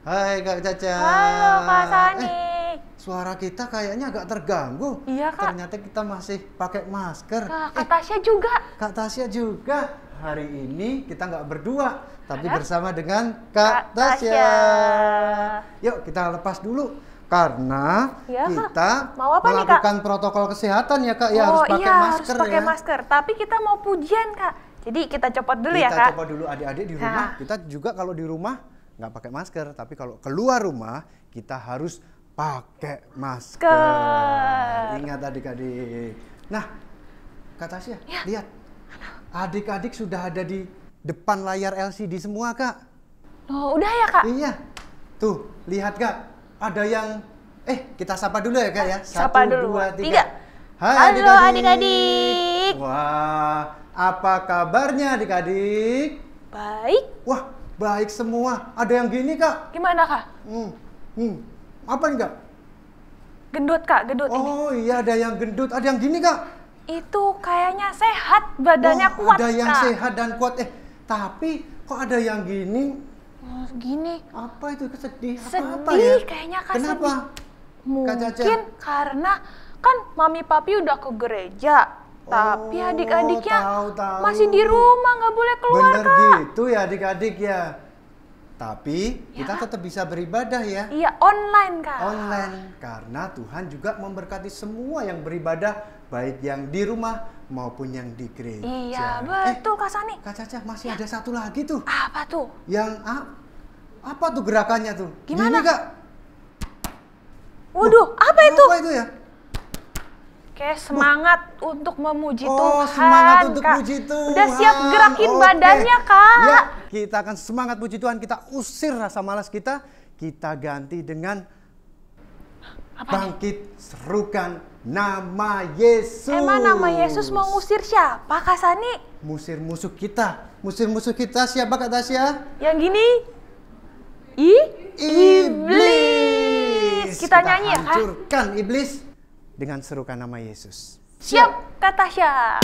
Hai Kak Caca. Halo Kak Sani. Suara kita kayaknya agak terganggu. Iya Kak. Ternyata kita masih pakai masker. Kak Tasya juga. Kak Tasya juga. Hari ini kita nggak berdua, tapi Hah? bersama dengan Kak Tasya. Yuk kita lepas dulu. Karena Ya, kita mau apa nih, Kak? melakukan protokol kesehatan ya Kak. Ya harus pakai masker harus pakai ya. masker. Tapi kita mau pujian Kak. Jadi kita copot dulu ya Kita Kak. coba dulu adik-adik di rumah. Kita juga kalau di rumah nggak pakai masker, tapi kalau keluar rumah kita harus pakai masker. Ingat adik-adik. Nah, Kak Tasya, lihat. Adik-adik sudah ada di depan layar LCD semua, Kak. Oh, udah ya Kak? Iya. Tuh, lihat Kak. Ada yang kita sapa dulu ya, Kak ya. Sapa dulu. 1, 2, 3. Tiga. Hai Halo adik-adik. Wah, apa kabarnya adik-adik? Baik. Wah, baik semua. Ada yang gini, Kak. Gimana Kak? Apa nih, Kak? Gendut Kak, gendut ini. Oh iya, ada yang gendut. Ada yang gini, Kak. Itu kayaknya sehat, badannya kuat Ada yang Kak. sehat dan kuat. Tapi kok ada yang gini? Oh, gini. Apa itu sedih? Sedih Apa ya? kayaknya Kak. Kenapa? Sedih. Kak Caca? Mungkin karena kan mami papi udah ke gereja. Tapi adik-adiknya tahu. masih di rumah, nggak boleh keluar Bener Kak. gitu ya adik-adik ya. Tapi kita tetap bisa beribadah ya. Iya, online Kak. Online. Karena Tuhan juga memberkati semua yang beribadah. Baik yang di rumah maupun yang di gereja. Iya, betul Kak Sani. Kak Caca, masih ada satu lagi tuh. Apa tuh? Yang apa tuh gerakannya tuh? Gimana? Gini, Kak. Waduh, apa itu? Apa itu ya? Kayak semangat untuk memuji Oh, Tuhan, semangat untuk Kak. puji Tuhan. Udah siap gerakin Oke. badannya, Kak. Ya, kita akan semangat puji Tuhan. Kita usir rasa malas kita. Kita ganti dengan bangkit, serukan nama Yesus. Emang nama Yesus mau ngusir siapa, Kak Sani? Musir musuh kita. Musir musuh kita siapa, Kak Tasya? Yang gini? Iblis. Kita nyanyi ya, Kak? Hancurkan iblis dengan serukan nama Yesus. Siap, Kak Tasya.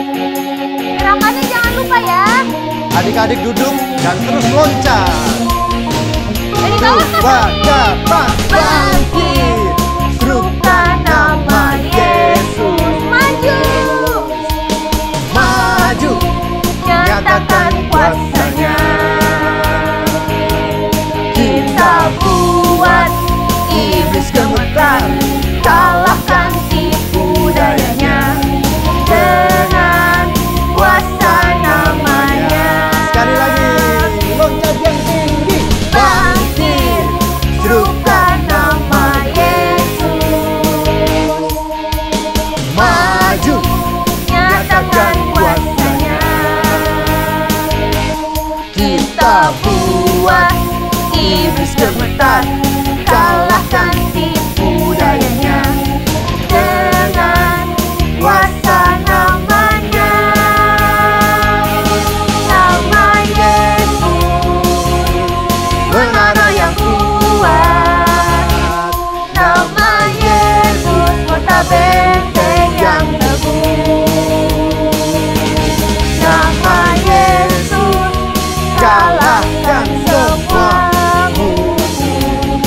Gerakannya jangan lupa ya. Adik-adik duduk dan terus loncat. Dari bawah kan? Dapat bangkit, serukan nama Yesus. Maju. Maju, nyatakan kuasanya. Kita buat Iblis gemetar, kalahkan tipu dayanya dengan kuasa namanya. Sekali lagi, loncat yang tinggi. Bangkit, serukan nama Yesus. Maju, Nyatakan kuasanya. Kita buat iblis gemetar, kalahkan tipu dayanya dengan kuasa namanya. Nama Yesus, menara yang kuat. Nama Yesus, kota benteng yang teguh. Nama Yesus, kalahkan semua musuh.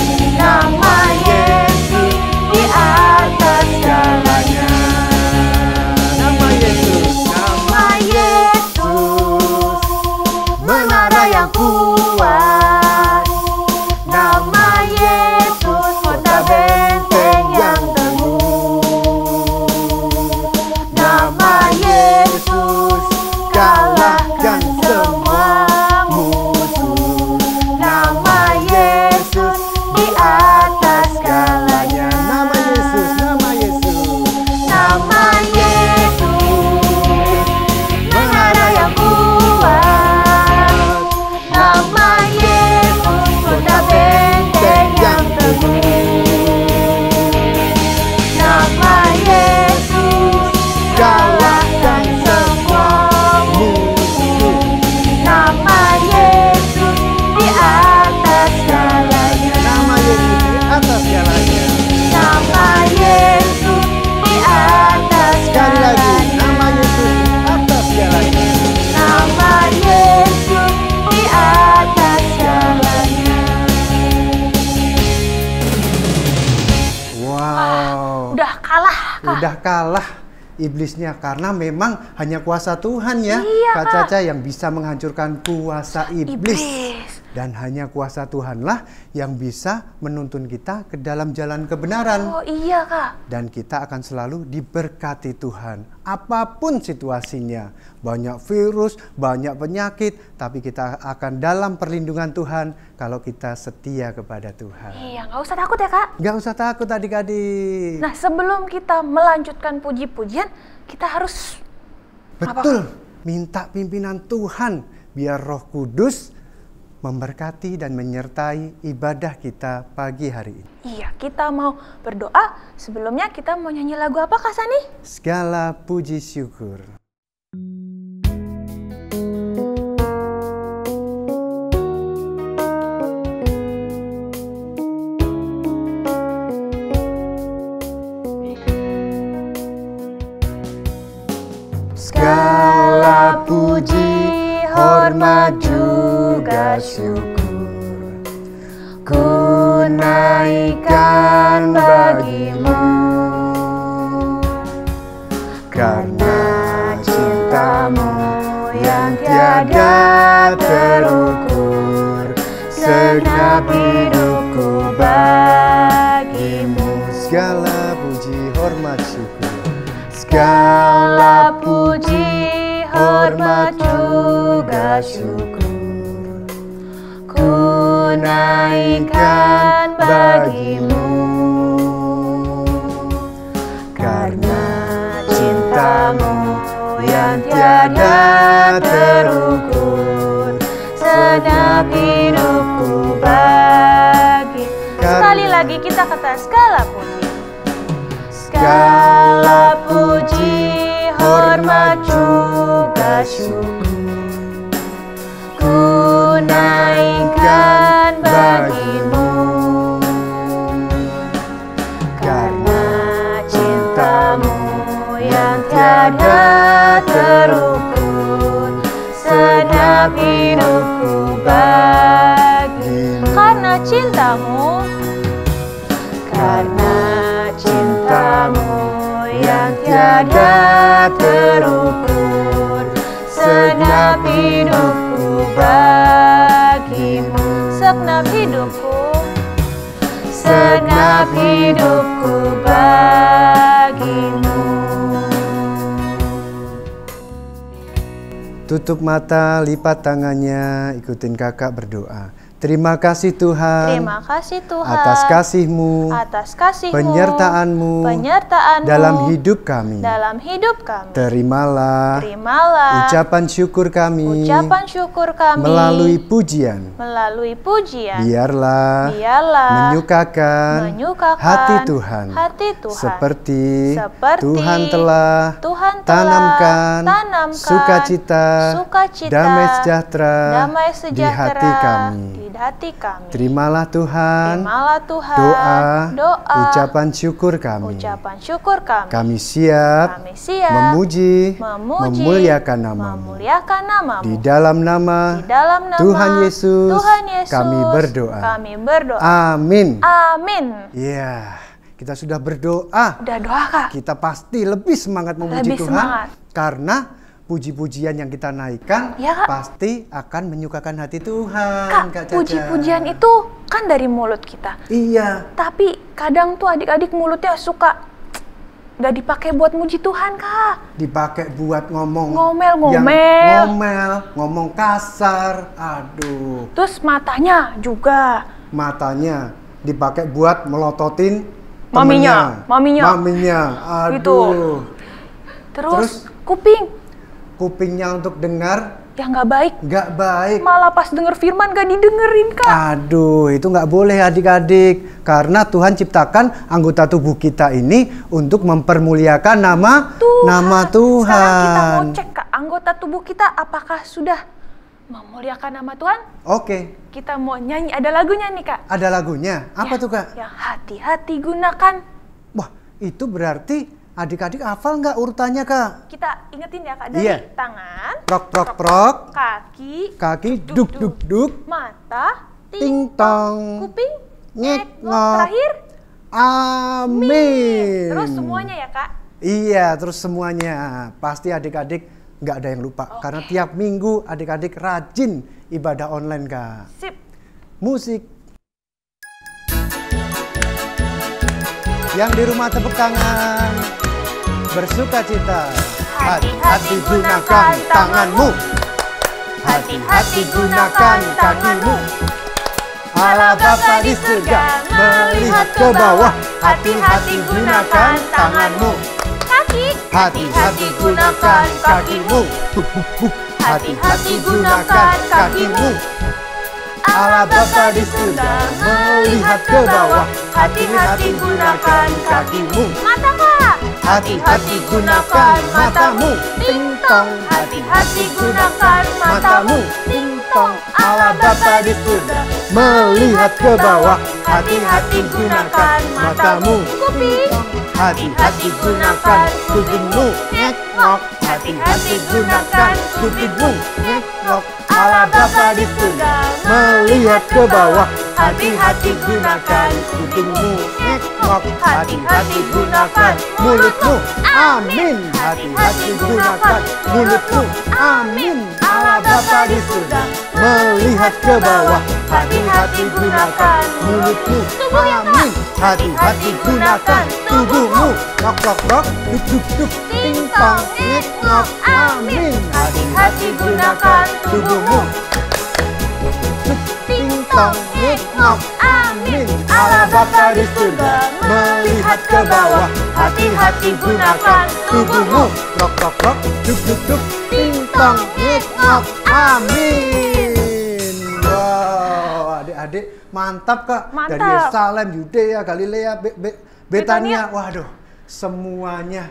kalah iblisnya, karena memang hanya kuasa Tuhan ya, Iya, Kak Kak. Caca, yang bisa menghancurkan kuasa iblis. Dan hanya kuasa Tuhanlah yang bisa menuntun kita ke dalam jalan kebenaran. Oh iya, Kak. Dan kita akan selalu diberkati Tuhan. Apapun situasinya, banyak virus, banyak penyakit, tapi kita akan dalam perlindungan Tuhan kalau kita setia kepada Tuhan. Iya, nggak usah takut ya, Kak. Nggak usah takut adik-adik. Nah, sebelum kita melanjutkan puji-pujian, kita harus Betul, minta pimpinan Tuhan biar Roh Kudus memberkati dan menyertai ibadah kita pagi hari ini. Iya, kita mau berdoa. Sebelumnya kita mau nyanyi lagu apa, Kak Sani? Segala puji syukur. Segala puji, hormat juga syukur ku naikkan bagimu, karena cintamu yang tiada terukur, segenap hidupku bagimu. Segala puji, hormat syukur. Segala puji, hormat juga syukur ku naikkan bagimu, karena cintamu yang tiada terukur, segenap hidupku bagi. Sekali lagi kita kata segala puji. Segala puji, hormat juga syukur ku naikkan bagimu, karena cintamu yang tiada terukur, segenap hidupku bagimu. Karena cintamu, karena cintamu yang tiada terukur, segenap hidupku bagimu. Segenap hidupku, segenap hidupku bagimu. Tutup mata, lipat tangannya, ikutin kakak berdoa. Terima kasih Tuhan. Terima kasih Tuhan atas kasih-Mu, atas kasih-Mu, penyertaan-Mu dalam hidup kami. dalam hidup kami. Terimalah ucapan syukur kami melalui pujian. Biarlah menyukakan hati Tuhan, seperti Tuhan telah tanamkan sukacita, damai sejahtera di hati kami. Terimalah Tuhan, doa, ucapan syukur kami. Kami siap memuji, memuliakan nama-Mu. Di dalam nama Tuhan Yesus, kami berdoa. Amin. Amin. Ya, kita sudah berdoa. Udah doa, Kak. Kita pasti lebih semangat memuji Lebih Tuhan, semangat. karena puji-pujian yang kita naikkan Ya, Kak. pasti akan menyukakan hati Tuhan. Kak, Caca. puji-pujian itu kan dari mulut kita. Iya. Tapi kadang tuh adik-adik mulutnya suka nggak dipakai buat muji Tuhan, Kak. Dipakai buat ngomong Ngomel-ngomel. ngomong kasar. Aduh. Terus matanya juga. Matanya dipakai buat melototin Maminya. Maminya. Aduh. Gitu. Terus kuping Kupingnya untuk dengar yang nggak baik. nggak baik. Malah pas denger firman gak didengerin, Kak. Aduh, itu nggak boleh adik-adik. Karena Tuhan ciptakan anggota tubuh kita ini untuk mempermuliakan nama Tuhan. Sekarang kita mau cek, Kak, anggota tubuh kita apakah sudah memuliakan nama Tuhan? Oke, Kita mau nyanyi, ada lagunya nih, Kak. ada lagunya. Apa Ya, tuh, Kak? Yang hati-hati gunakan. Wah, itu berarti adik-adik hafal nggak urutannya, Kak? Kita ingetin ya, Kak, dari Iya. tangan, Prok, prok, prok. kaki, Duk, duk, duk. mata, Ting, tong. kuping, Ngek, ngek, ngok. terakhir, Amin. terus semuanya ya, Kak. Iya, terus semuanya. Pasti adik-adik nggak ada yang lupa. Karena tiap minggu adik-adik rajin ibadah online, Kak. Sip. Musik. Yang di rumah tepuk tangan. Bersuka cita. Hati-hati gunakan tanganmu. Hati-hati gunakan kakimu. Allah Bapa di surga melihat ke bawah. Hati-hati gunakan tanganmu. Hati-hati gunakan kakimu. Hati-hati gunakan kakimu. Allah Bapa di surga melihat ke bawah. Hati-hati gunakan kakimu. Mata, Kak. Hati-hati gunakan matamu. Ting tong. Hati-hati gunakan matamu. Ting tong. Allah Bapa di surga melihat ke bawah. Hati-hati gunakan matamu. Kuping. Hati-hati gunakan kupingmu. Ngek ngok. Hati-hati gunakan kupingmu. Ngek ngok. Allah Bapa di surga melihat ke bawah. Hati-hati gunakan kupingmu. Ngek ngok. Hati-hati gunakan mulutmu. Amin. Hati-hati gunakan mulutmu. Amin. Allah Bapa di surga melihat ke bawah. Hati-hati gunakan mulutmu. Amin. Hati-hati gunakan tubuhmu. Nok nok nok. Duk duk duk. Ting tong. Ngek ngok. Amin. Hati-hati gunakan tubuhmu. Ting tong. Ngek ngok. Amin. Allah Bapa di surga melihat ke bawah. Hati-hati gunakan tubuhmu. Nok nok nok. Duk duk duk. Ting tong. Ngek ngok. Amin. Wow, adik-adik mantap, Kak. Mantap. Dari Yerusalem, Yudea, Galilea, Betania. Waduh, semuanya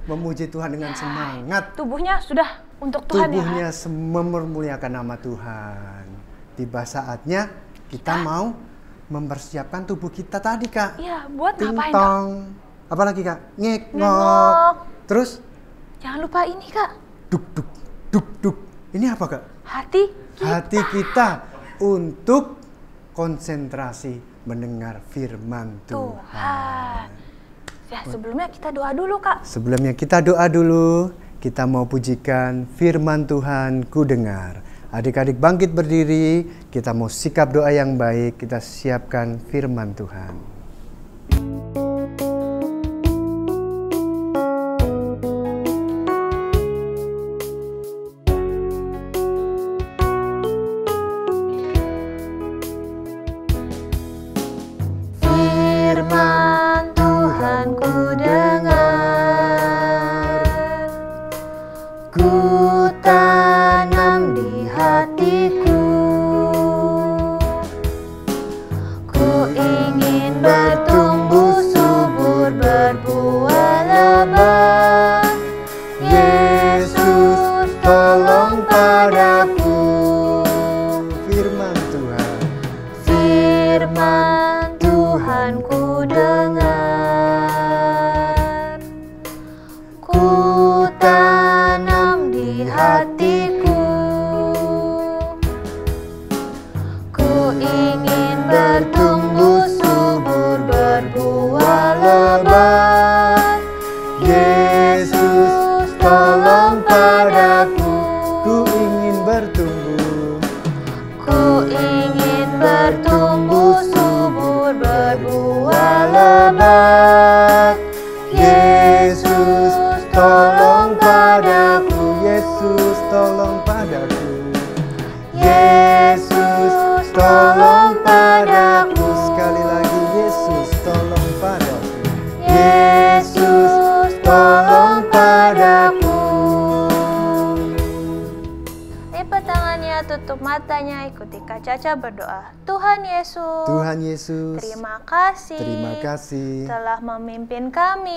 memuji Tuhan dengan semangat. Tubuhnya sudah untuk Tuhan Tubuhnya ya. memuliakan nama Tuhan. Tiba saatnya kita mau mempersiapkan tubuh kita tadi, Kak. Iya, buat Ting ngapain, Kak? tong. Apalagi, Kak? Ngek ngok. Ngek-ngok. Terus Jangan lupa ini, Kak. duk duk duk duk. Ini apa, Kak? Hati Hati kita untuk konsentrasi mendengar firman Tuhan. Tuhan. Ya, sebelumnya kita doa dulu, Kak. Sebelumnya kita doa dulu. Kita mau pujikan firman Tuhan ku dengar. Adik-adik bangkit berdiri. Kita mau sikap doa yang baik. Kita siapkan firman Tuhan. Firman Tuhan ku dengar, ku tanam di hatiku, ku ingin bertumbuh subur berbuah lebat. Yesus tolong padaku. Firman Tuhan. Firman Tuhan ku dengar, ku tanam di hatiku, ku ingin bertumbuh subur berbuah lebat. Yesus tolong padaku. Ku ingin bertumbuh. Ku ingin bertumbuh subur berbuah lebat. Yesus tolong padaku. Yesus tolong padaku. Yesus tolong padaku. Sekali lagi, Yesus tolong padaku. Yesus tolong padaku. Lipat tangannya, tutup matanya, ikuti Kak Caca berdoa. Tuhan Yesus, Tuhan Yesus, terima kasih, terima kasih telah memimpin kami,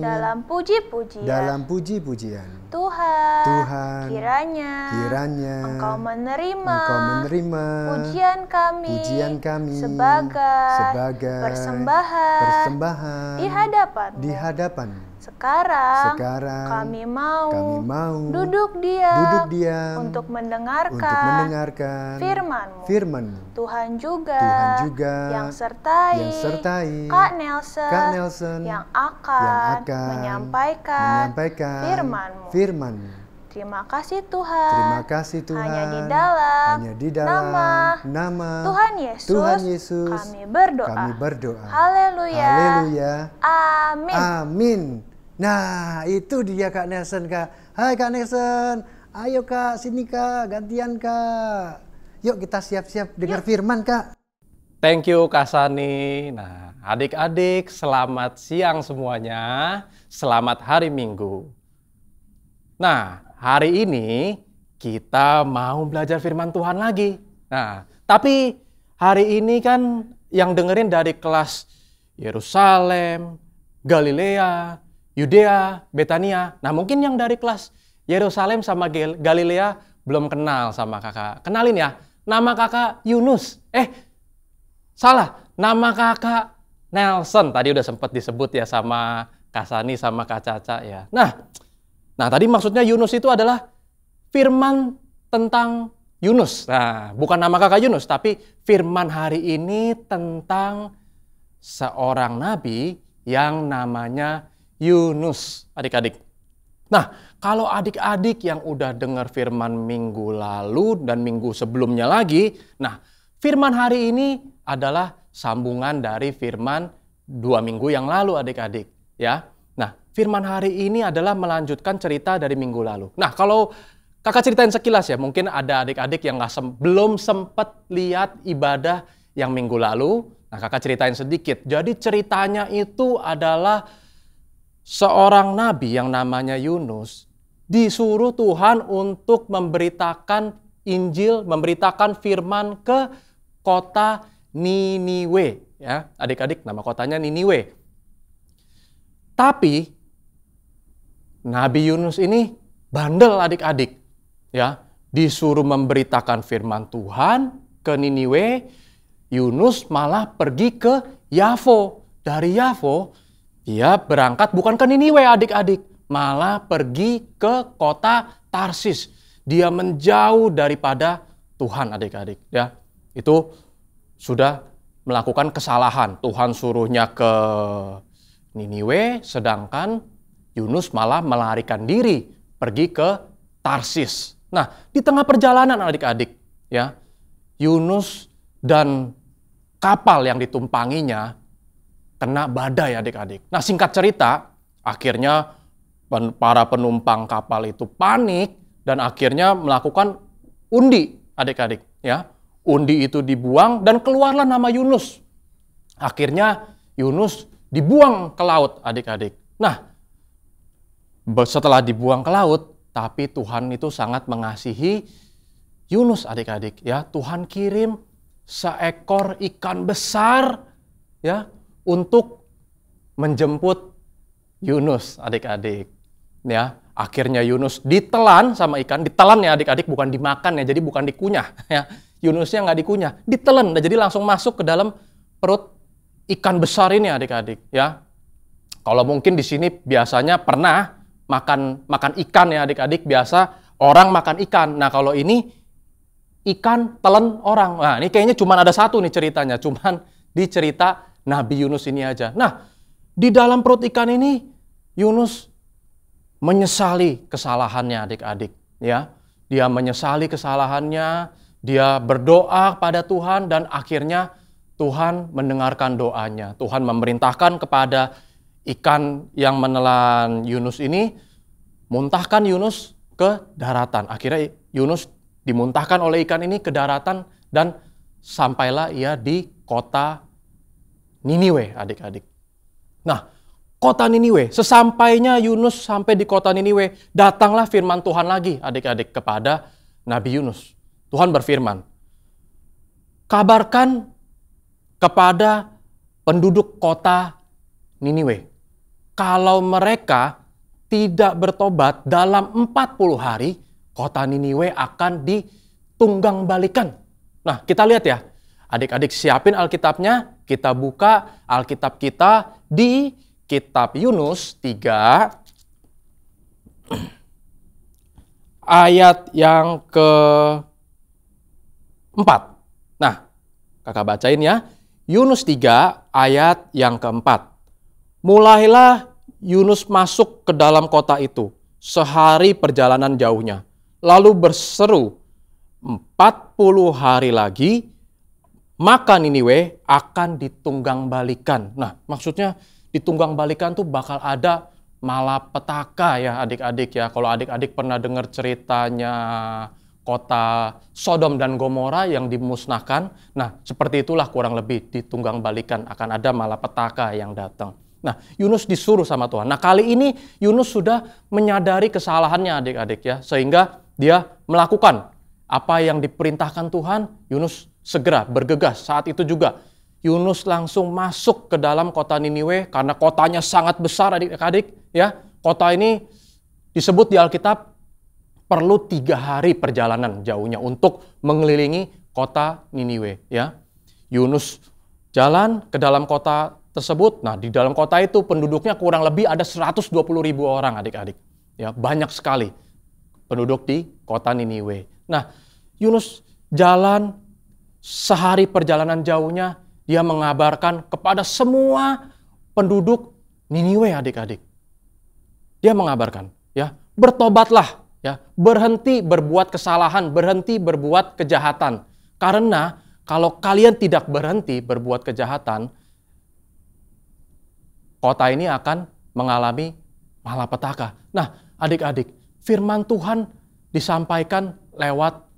dalam puji-pujian. dalam puji-pujian. Tuhan, kiranya Engkau menerima, pujian kami, sebagai persembahan di hadapan Sekarang Sekarang kami mau duduk diam untuk mendengarkan firman-Mu. Tuhan juga yang yang sertai sertai Kak Kak Nelson Nelson yang akan menyampaikan menyampaikan firman-Mu. firman-Mu. Terima kasih Tuhan. Terima kasih Tuhan. Hanya di dalam nama Tuhan Yesus, kami berdoa. Haleluya. Amin. Nah, itu dia Kak Nelson, Kak. Hai Kak Nelson. Ayo Kak, sini Kak, gantian Kak. Yuk kita siap-siap dengar firman, Kak. Thank you Kak Sani. Nah, adik-adik selamat siang semuanya. Selamat hari Minggu. Nah, hari ini kita mau belajar firman Tuhan lagi. Nah, tapi hari ini kan yang dengerin dari kelas Yerusalem, Galilea, Yudea, Betania. Nah, mungkin yang dari kelas Yerusalem sama Galilea belum kenal sama kakak. Kenalin ya, nama kakak Yunus. Salah, nama kakak Nelson. Tadi udah sempat disebut ya sama Kak Sani sama Kak Caca ya. Nah, tadi maksudnya Yunus itu adalah firman tentang Yunus. Nah, bukan nama kakak Yunus, tapi firman hari ini tentang seorang nabi yang namanya Yunus, adik-adik. Nah, kalau adik-adik yang udah dengar firman minggu lalu dan minggu sebelumnya lagi, nah, firman hari ini adalah sambungan dari firman 2 minggu yang lalu, adik-adik. Ya. Nah, firman hari ini adalah melanjutkan cerita dari minggu lalu. Nah, kalau kakak ceritain sekilas ya, mungkin ada adik-adik yang belum sempat lihat ibadah yang minggu lalu. Nah, kakak ceritain sedikit. Jadi ceritanya itu adalah seorang nabi yang namanya Yunus disuruh Tuhan untuk memberitakan Injil, memberitakan firman ke kota Niniwe. Ya, adik-adik, nama kotanya Niniwe. Tapi Nabi Yunus ini bandel, adik-adik. Ya, disuruh memberitakan firman Tuhan ke Niniwe, Yunus malah pergi ke Yafo. Dari Yafo, dia berangkat bukan ke Niniwe, adik-adik, malah pergi ke kota Tarsis. Dia menjauh daripada Tuhan, adik-adik. Ya, itu sudah melakukan kesalahan. Tuhan suruhnya ke Niniwe, sedangkan Yunus malah melarikan diri pergi ke Tarsis. Nah, di tengah perjalanan adik-adik, ya, Yunus dan kapal yang ditumpanginya kena badai, adik-adik. Nah, singkat cerita, akhirnya para penumpang kapal itu panik dan akhirnya melakukan undi, adik-adik, ya. Undi itu dibuang dan keluarlah nama Yunus. Akhirnya Yunus dibuang ke laut, adik-adik. Nah, setelah dibuang ke laut, tapi Tuhan itu sangat mengasihi Yunus, adik-adik. Ya, Tuhan kirim seekor ikan besar, ya, untuk menjemput Yunus, adik-adik. Ya, akhirnya Yunus ditelan sama ikan, ditelan ya adik-adik, bukan dimakan ya, jadi bukan dikunyah. Ya, Yunusnya nggak dikunyah, ditelan, jadi langsung masuk ke dalam perut ikan besar ini, adik-adik. Ya, kalau mungkin di sini biasanya pernah makan ikan ya adik-adik, biasa orang makan ikan. Nah, kalau ini ikan telan orang. Nah, ini kayaknya cuma ada satu nih ceritanya, cuman di cerita Nabi Yunus ini aja. Nah, di dalam perut ikan ini Yunus menyesali kesalahannya, adik-adik. Ya, dia menyesali kesalahannya, dia berdoa pada Tuhan dan akhirnya Tuhan mendengarkan doanya. Tuhan memerintahkan kepada ikan yang menelan Yunus ini, muntahkan Yunus ke daratan. Akhirnya Yunus dimuntahkan oleh ikan ini ke daratan dan sampailah ia di kota Niniwe, adik-adik. Nah, kota Niniwe, sesampainya Yunus sampai di kota Niniwe, datanglah firman Tuhan lagi, adik-adik, kepada Nabi Yunus. Tuhan berfirman, kabarkan kepada penduduk kota Niniwe, kalau mereka tidak bertobat dalam 40 hari, kota Niniwe akan ditunggang balikan. Nah, kita lihat ya, adik-adik siapin Alkitabnya, kita buka Alkitab kita di kitab Yunus 3 ayat yang keempat. Nah, kakak bacain ya. Yunus 3 ayat yang keempat. Mulailah Yunus masuk ke dalam kota itu sehari perjalanan jauhnya. Lalu berseru, 40 hari lagi maka Niniwe akan ditunggang balikan. Nah, maksudnya ditunggang balikan tuh bakal ada malapetaka ya adik-adik ya. Kalau adik-adik pernah dengar ceritanya kota Sodom dan Gomora yang dimusnahkan, nah seperti itulah kurang lebih ditunggang balikan, akan ada malapetaka yang datang. Nah, Yunus disuruh sama Tuhan. Nah, kali ini Yunus sudah menyadari kesalahannya adik-adik ya, sehingga dia melakukan apa yang diperintahkan Tuhan. Yunus segera bergegas. Saat itu juga Yunus langsung masuk ke dalam kota Niniwe karena kotanya sangat besar adik-adik ya. Kota ini disebut di Alkitab perlu 3 hari perjalanan jauhnya untuk mengelilingi kota Niniwe ya. Yunus jalan ke dalam kota tersebut. Nah, di dalam kota itu penduduknya kurang lebih ada 120.000 orang adik-adik. Ya, banyak sekali penduduk di kota Niniwe. Nah, Yunus jalan sehari perjalanan jauhnya, dia mengabarkan kepada semua penduduk Niniwe adik-adik. Dia mengabarkan, ya, bertobatlah, ya, berhenti berbuat kesalahan, berhenti berbuat kejahatan. Karena kalau kalian tidak berhenti berbuat kejahatan, kota ini akan mengalami malapetaka. Nah, adik-adik, firman Tuhan disampaikan lewat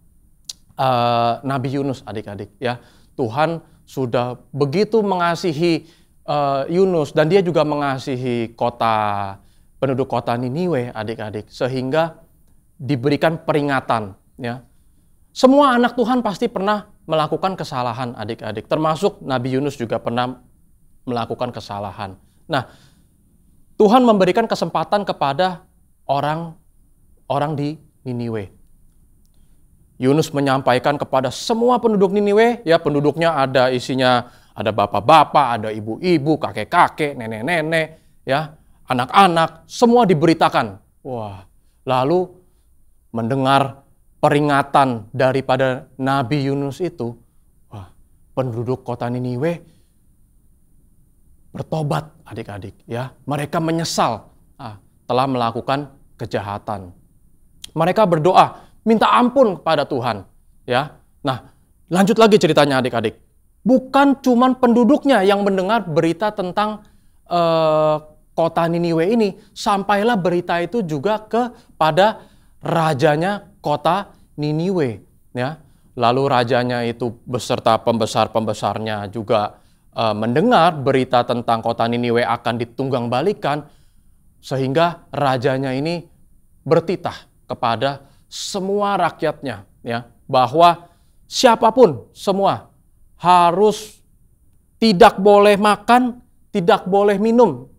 Nabi Yunus, adik-adik. Ya, Tuhan sudah begitu mengasihi Yunus dan dia juga mengasihi penduduk kota Niniwe, adik-adik, sehingga diberikan peringatan. Ya, semua anak Tuhan pasti pernah melakukan kesalahan, adik-adik. Termasuk Nabi Yunus juga pernah melakukan kesalahan. Nah, Tuhan memberikan kesempatan kepada orang di Niniwe. Yunus menyampaikan kepada semua penduduk Niniwe, ya penduduknya ada isinya, ada bapak-bapak, ada ibu-ibu, kakek-kakek, nenek-nenek, ya anak-anak, semua diberitakan. Wah, lalu mendengar peringatan daripada Nabi Yunus itu, wah, penduduk kota Niniwe bertobat adik-adik ya. Mereka menyesal telah melakukan kejahatan. Mereka berdoa, minta ampun kepada Tuhan ya. Nah, lanjut lagi ceritanya adik-adik. Bukan cuman penduduknya yang mendengar berita tentang kota Niniwe ini, sampailah berita itu juga kepada rajanya kota Niniwe ya. Lalu rajanya itu beserta pembesar-pembesarnya juga mendengar berita tentang kota Niniwe akan ditunggang balikan, sehingga rajanya ini bertitah kepada semua rakyatnya ya, bahwa siapapun semua harus tidak boleh makan, tidak boleh minum.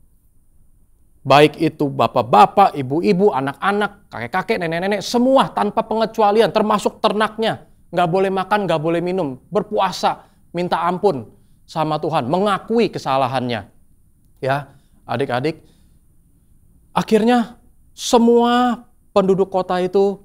Baik itu bapak-bapak, ibu-ibu, anak-anak, kakek-kakek, nenek-nenek, semua tanpa pengecualian, termasuk ternaknya. Nggak boleh makan, nggak boleh minum, berpuasa, minta ampun sama Tuhan, mengakui kesalahannya. Ya, adik-adik, akhirnya semua penduduk kota itu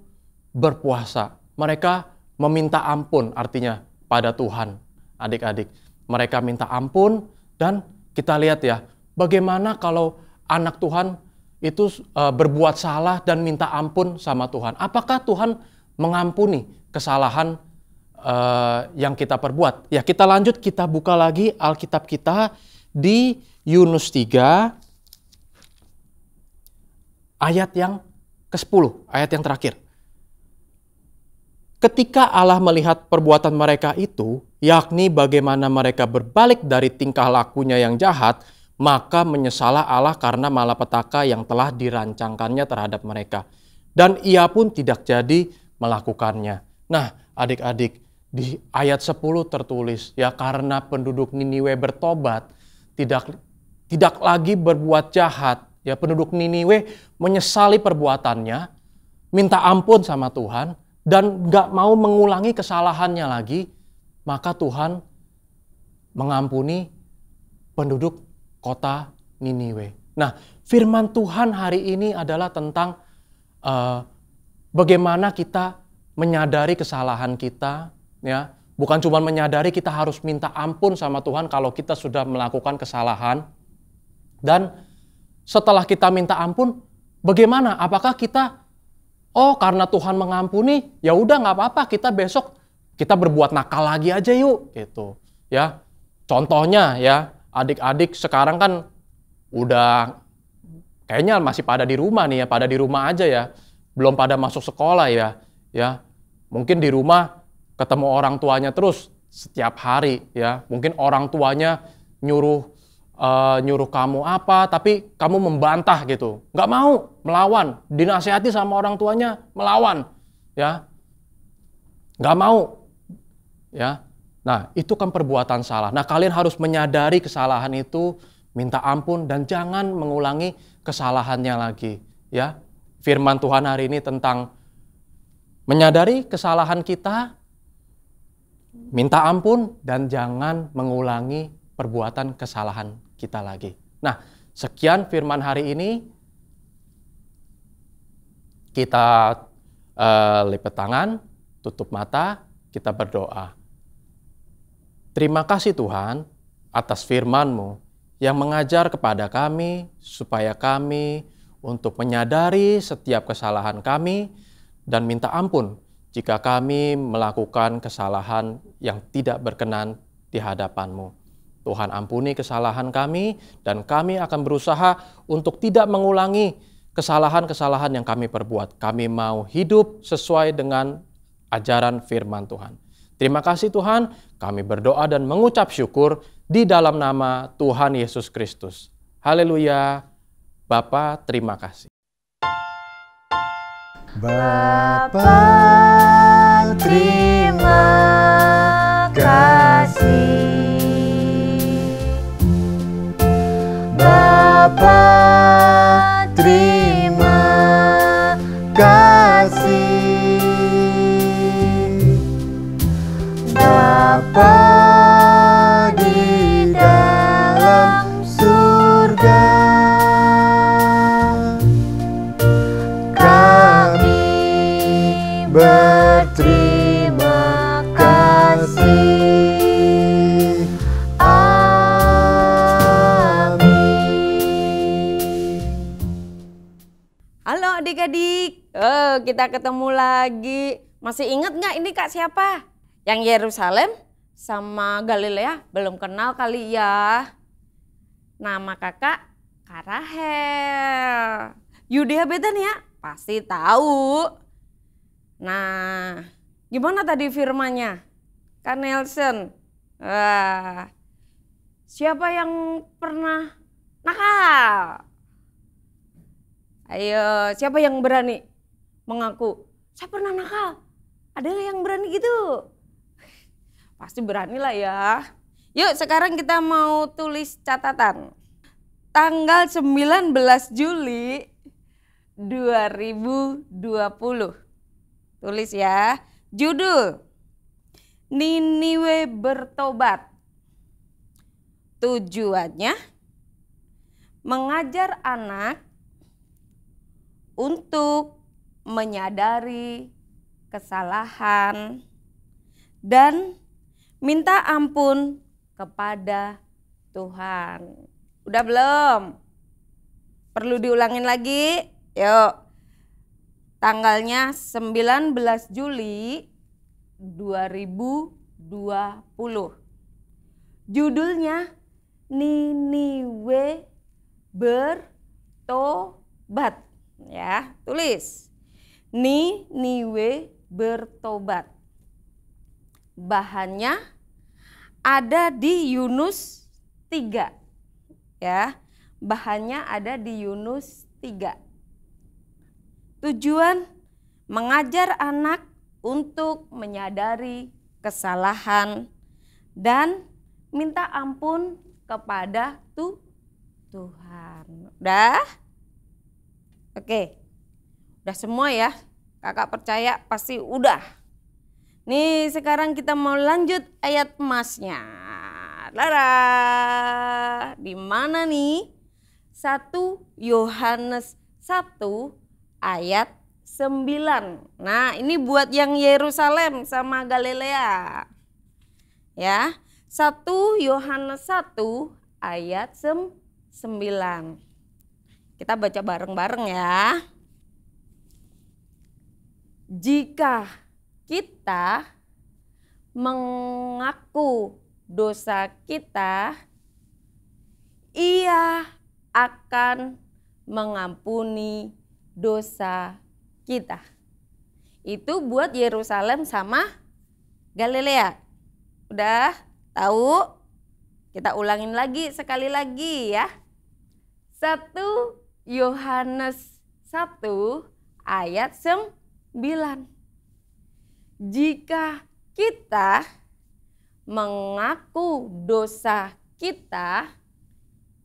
berpuasa. Mereka meminta ampun, artinya pada Tuhan. Adik-adik, mereka minta ampun dan kita lihat ya, bagaimana kalau anak Tuhan itu berbuat salah dan minta ampun sama Tuhan. Apakah Tuhan mengampuni kesalahan yang kita perbuat? Ya, kita lanjut, kita buka lagi Alkitab kita di Yunus 3 ayat yang ke-10, ayat yang terakhir. Ketika Allah melihat perbuatan mereka itu, yakni bagaimana mereka berbalik dari tingkah lakunya yang jahat, maka menyesalah Allah karena malapetaka yang telah dirancangkannya terhadap mereka. Dan ia pun tidak jadi melakukannya. Nah, adik-adik, di ayat 10 tertulis, ya karena penduduk Niniwe bertobat, tidak lagi berbuat jahat. Ya, penduduk Niniwe menyesali perbuatannya, minta ampun sama Tuhan, dan gak mau mengulangi kesalahannya lagi, maka Tuhan mengampuni penduduk kota Niniwe. Nah, firman Tuhan hari ini adalah tentang bagaimana kita menyadari kesalahan kita, ya. Bukan cuma menyadari, kita harus minta ampun sama Tuhan kalau kita sudah melakukan kesalahan. Dan setelah kita minta ampun, bagaimana? Apakah kita, karena Tuhan mengampuni, ya udah nggak apa-apa, kita besok kita berbuat nakal lagi aja yuk, gitu. Ya, contohnya ya, adik-adik sekarang kan udah kayaknya masih pada di rumah nih ya, pada di rumah aja ya, belum pada masuk sekolah ya, mungkin di rumah ketemu orang tuanya terus setiap hari ya, mungkin orang tuanya nyuruh kamu apa, tapi kamu membantah gitu, nggak mau, melawan, dinasihati sama orang tuanya, melawan, ya, nggak mau, ya. Nah, itu kan perbuatan salah. Nah, kalian harus menyadari kesalahan itu, minta ampun, dan jangan mengulangi kesalahannya lagi, ya. Firman Tuhan hari ini tentang menyadari kesalahan kita, minta ampun, dan jangan mengulangi perbuatan kesalahan kita lagi. Nah, sekian firman hari ini. Kita lipat tangan, tutup mata, kita berdoa. Terima kasih Tuhan atas firman-Mu yang mengajar kepada kami supaya kami untuk menyadari setiap kesalahan kami dan minta ampun jika kami melakukan kesalahan yang tidak berkenan di hadapan-Mu. Tuhan ampuni kesalahan kami dan kami akan berusaha untuk tidak mengulangi kesalahan-kesalahan yang kami perbuat. Kami mau hidup sesuai dengan ajaran firman Tuhan. Terima kasih Tuhan, kami berdoa dan mengucap syukur di dalam nama Tuhan Yesus Kristus. Haleluya. Bapa, terima kasih. Bapa, terima kasih. Bapa, terima kasih. Bapa di dalam surga, kami berterima kasih. Amin. Halo adik-adik, kita ketemu lagi. Masih ingat nggak ini Kak siapa? Yang Yerusalem sama Galilea belum kenal kali ya. Nama kakak Kak Rahel. Yudea Betania pasti tahu. Nah, gimana tadi firmannya? Kak Nelson. Wah, siapa yang pernah nakal? Ayo, siapa yang berani mengaku? Saya pernah nakal. Ada yang berani gitu? Pasti berani lah ya. Yuk sekarang kita mau tulis catatan. Tanggal 19 Juli 2020. Tulis ya. Judul, Niniwe bertobat. Tujuannya, mengajar anak untuk menyadari kesalahan dan minta ampun kepada Tuhan. Udah belum? Perlu diulangin lagi? Yuk. Tanggalnya 19 Juli 2020. Judulnya Niniwe bertobat. Ya, tulis. Niniwe bertobat. Bahannya ada di Yunus 3. Ya, bahannya ada di Yunus 3. Tujuan mengajar anak untuk menyadari kesalahan dan minta ampun kepada Tuhan. Udah? Oke. Udah semua ya? Kakak percaya pasti udah. Nih sekarang kita mau lanjut ayat emasnya. Lara, di mana nih? 1 Yohanes 1 ayat 9. Nah, ini buat yang Yerusalem sama Galilea. Ya. 1 Yohanes 1 ayat 9. Kita baca bareng-bareng ya. Jika kita mengaku dosa kita, Ia akan mengampuni dosa kita. Itu buat Yerusalem sama Galilea. Udah tahu? Kita ulangin lagi sekali lagi ya. 1 Yohanes 1 ayat 9. Jika kita mengaku dosa kita,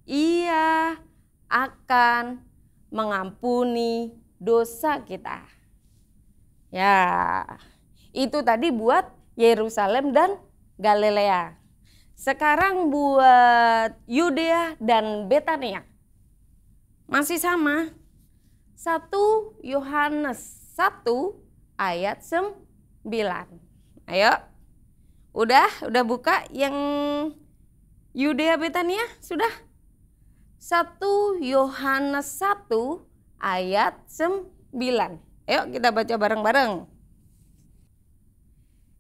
Ia akan mengampuni dosa kita. Ya, itu tadi buat Yerusalem dan Galilea. Sekarang buat Yudea dan Betania. Masih sama. 1 Yohanes 1 ayat 9. Ayo. Udah buka yang Yudea Betania? Sudah? 1 Yohanes 1 ayat 9. Ayo kita baca bareng-bareng.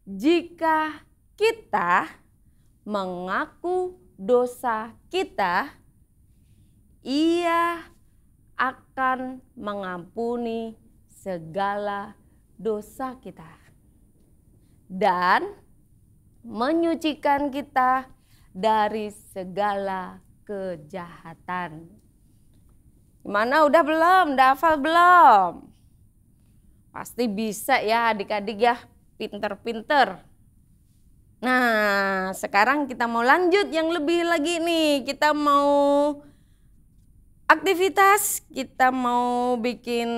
Jika kita mengaku dosa kita, Ia akan mengampuni segala dosa kita dan menyucikan kita dari segala kejahatan. Gimana, udah belum? Udah hafal belum? Pasti bisa ya adik-adik ya, pinter-pinter. Nah, sekarang kita mau lanjut yang lebih lagi nih. Kita mau aktivitas, kita mau bikin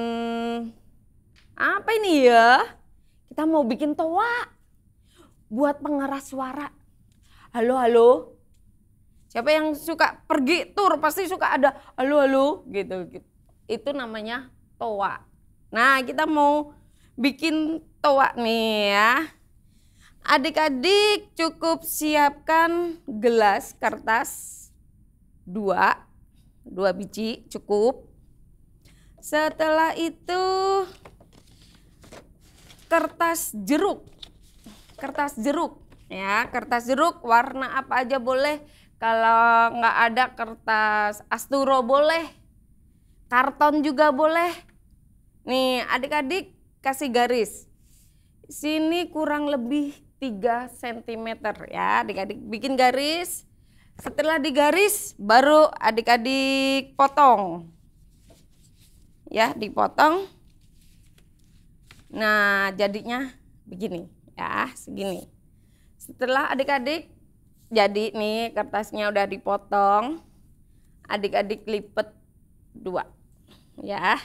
apa ini ya? Kita mau bikin toa buat pengeras suara. Halo, halo. Siapa yang suka pergi tur pasti suka ada halo, halo gitu. Itu namanya toa. Nah, kita mau bikin toa nih ya. Adik-adik cukup siapkan gelas kertas 2 biji cukup. Setelah itu kertas jeruk ya, kertas jeruk warna apa aja boleh. Kalau nggak ada kertas asturo boleh, karton juga boleh. Nih adik-adik kasih garis, sini kurang lebih 3 cm ya, adik-adik bikin garis. Setelah digaris baru adik-adik potong. Ya, dipotong. Nah, jadinya begini ya, segini. Setelah adik-adik jadi nih kertasnya udah dipotong, adik-adik lipat 2 ya.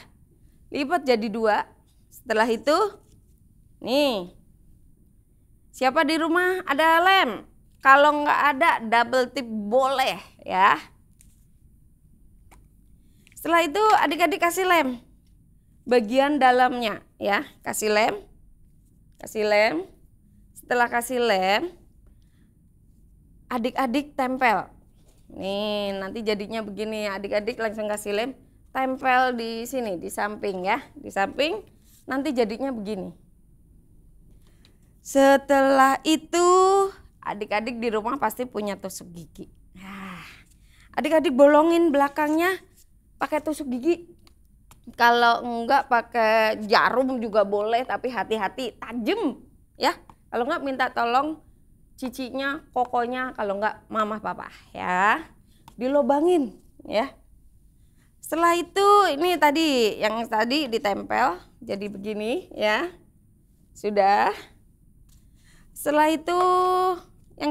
Lipat jadi 2. Setelah itu nih, siapa di rumah ada lem? Kalau nggak ada double tip boleh ya. Setelah itu adik-adik kasih lem bagian dalamnya ya, kasih lem. Setelah kasih lem, adik-adik tempel. Nih nanti jadinya begini, adik-adik langsung kasih lem, tempel di sini di samping ya, di samping nanti jadinya begini. Setelah itu adik-adik di rumah pasti punya tusuk gigi. Nah, adik-adik bolongin belakangnya pakai tusuk gigi. Kalau enggak pakai jarum juga boleh, tapi hati-hati tajam ya. Kalau enggak minta tolong cicinya, kokonya, kalau enggak mama papa ya. Dilobangin ya. Setelah itu ini tadi yang tadi ditempel jadi begini ya. Sudah. Setelah itu yang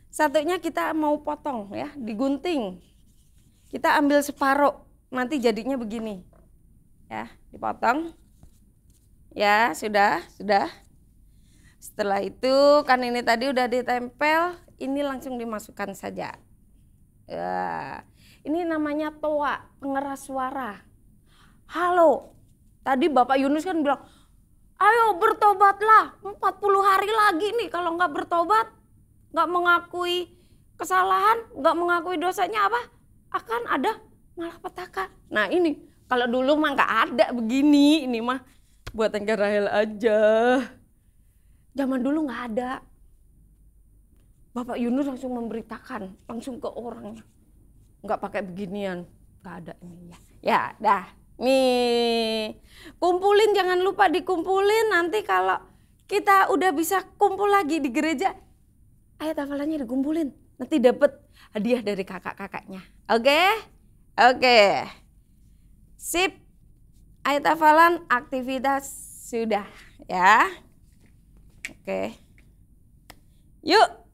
satunya kita mau potong ya, digunting. Kita ambil separuh, nanti jadinya begini. Ya, dipotong. Ya, sudah. Setelah itu kan ini tadi udah ditempel, ini langsung dimasukkan saja. Ya, Ini namanya toa, pengeras suara. Halo, tadi Bapak Yunus kan bilang, ayo bertobatlah, 40 hari lagi nih kalau nggak bertobat, nggak mengakui kesalahan, nggak mengakui dosanya apa? Akan ada malapetaka. Nah ini, kalau dulu mah nggak ada begini, ini mah buatan Rahel aja. Zaman dulu nggak ada. Bapak Yunus langsung memberitakan, langsung ke orangnya. Nggak pakai beginian, nggak ada ini ya. Ya, dah. Nih, kumpulin, jangan lupa dikumpulin. Nanti kalau kita udah bisa kumpul lagi di gereja, ayat hafalannya dikumpulin. Nanti dapat hadiah dari kakak-kakaknya. Oke? Oke. Sip. Ayat hafalan, aktivitas sudah ya. Oke. Yuk.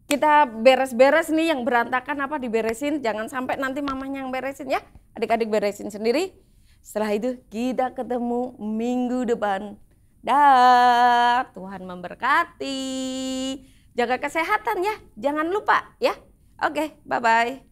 Kita beres-beres nih yang berantakan apa diberesin. Jangan sampai nanti mamanya yang beresin ya. Adik-adik beresin sendiri. Setelah itu kita ketemu minggu depan. Dah, Tuhan memberkati. Jaga kesehatan ya. Jangan lupa ya. Oke, bye-bye.